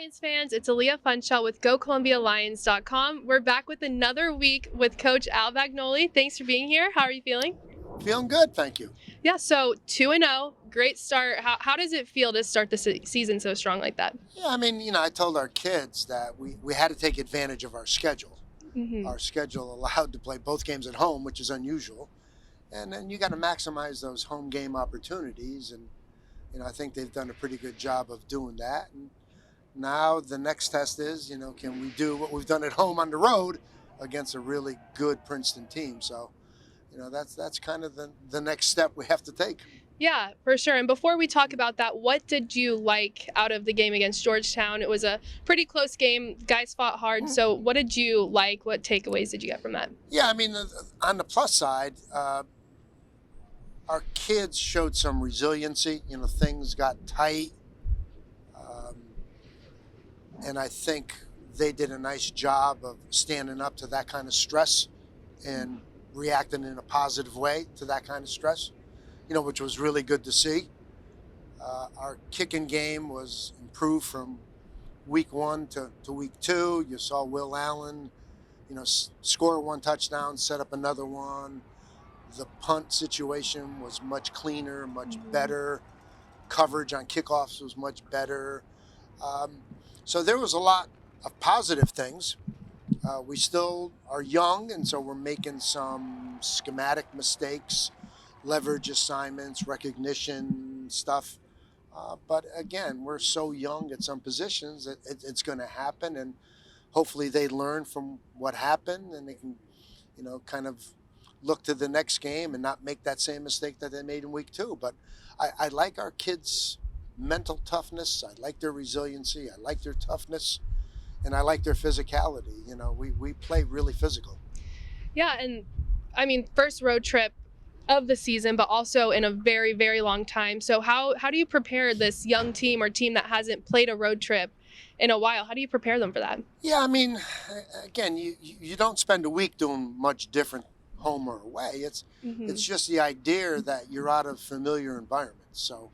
Lions fans, it's Aliyah Funschelle with GoColumbiaLions.com. We're back with another week with Coach Al Bagnoli. Thanks for being here. How are you feeling? Feeling good, thank you. Yeah, so 2-0, great start. How does it feel to start the season so strong like that? Yeah, I told our kids that we had to take advantage of our schedule. Our schedule allowed to play both games at home, which is unusual. And then you got to maximize those home game opportunities. And, I think they've done a pretty good job of doing that. And now the next test is, can we do what we've done at home on the road against a really good Princeton team? So, that's kind of the next step we have to take. Yeah, for sure. And before we talk about that, what did you like out of the game against Georgetown? It was a pretty close game. Guys fought hard. So what did you like? What takeaways did you get from that? Yeah, on the plus side, our kids showed some resiliency. Things got tight. And I think they did a nice job of standing up to that kind of stress and reacting in a positive way to that kind of stress, which was really good to see. Our kicking game was improved from week 1 to week 2. You saw Will Allen, score one touchdown, set up another one. The punt situation was much cleaner, much better. Coverage on kickoffs was much better. So there was a lot of positive things. We still are young, and so we're making some schematic mistakes, leverage assignments, recognition stuff. But again, we're so young at some positions that it's going to happen, and hopefully they learn from what happened and they can, kind of look to the next game and not make that same mistake that they made in week 2. But I like our kids' mental toughness. I like their resiliency. I like their toughness. And I like their physicality. We play really physical. Yeah, and first road trip of the season, but also in a very, very long time. So how do you prepare this young team or team that hasn't played a road trip in a while? How do you prepare them for that? Yeah, again, you don't spend a week doing much different home or away. It's just the idea that you're out of familiar environments. So,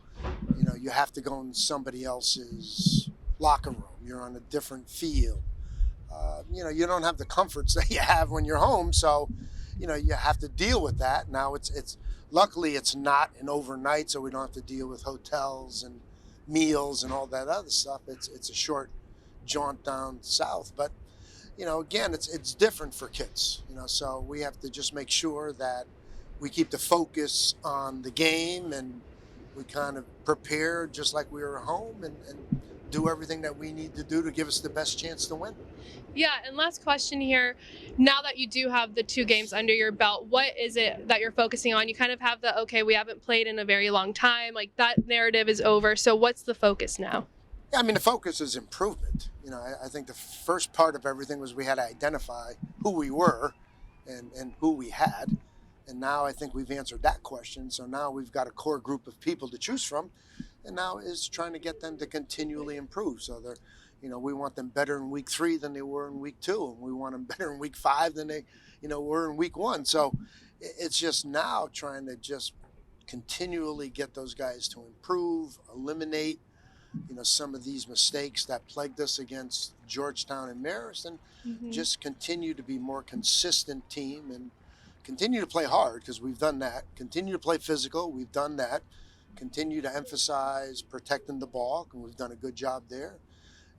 you have to go in somebody else's locker room. You're on a different field. You don't have the comforts that you have when you're home. So, you have to deal with that. Now it's luckily it's not an overnight, so we don't have to deal with hotels and meals and all that other stuff. It's a short jaunt down south. But, again, it's different for kids, so we have to just make sure that we keep the focus on the game and we kind of prepare just like we were at home and do everything that we need to do to give us the best chance to win. Yeah, and last question here. Now that you do have the 2 games under your belt, what is it that you're focusing on? You kind of have okay, we haven't played in a very long time. Like, that narrative is over. So what's the focus now? Yeah, the focus is improvement. I think the first part of everything was we had to identify who we were and who we had. And now I think we've answered that question. So now we've got a core group of people to choose from. And now is trying to get them to continually improve. So they're, we want them better in week 3 than they were in week 2. And we want them better in week 5 than they, were in week 1. So it's just now trying to just continually get those guys to improve, eliminate, some of these mistakes that plagued us against Georgetown and Marist, and just continue to be more consistent team and continue to play hard, because we've done that. Continue to play physical. We've done that. Continue to emphasize protecting the ball, and we've done a good job there,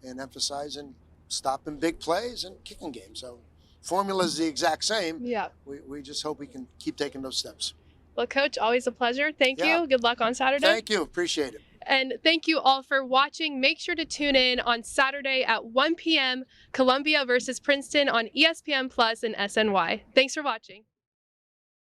and emphasizing stopping big plays and kicking games. So formula is the exact same. Yeah. We just hope we can keep taking those steps. Well, Coach, always a pleasure. Thank you. Good luck on Saturday. Thank you. Appreciate it. And thank you all for watching. Make sure to tune in on Saturday at 1 p.m. Columbia versus Princeton on ESPN Plus and SNY. Thanks for watching.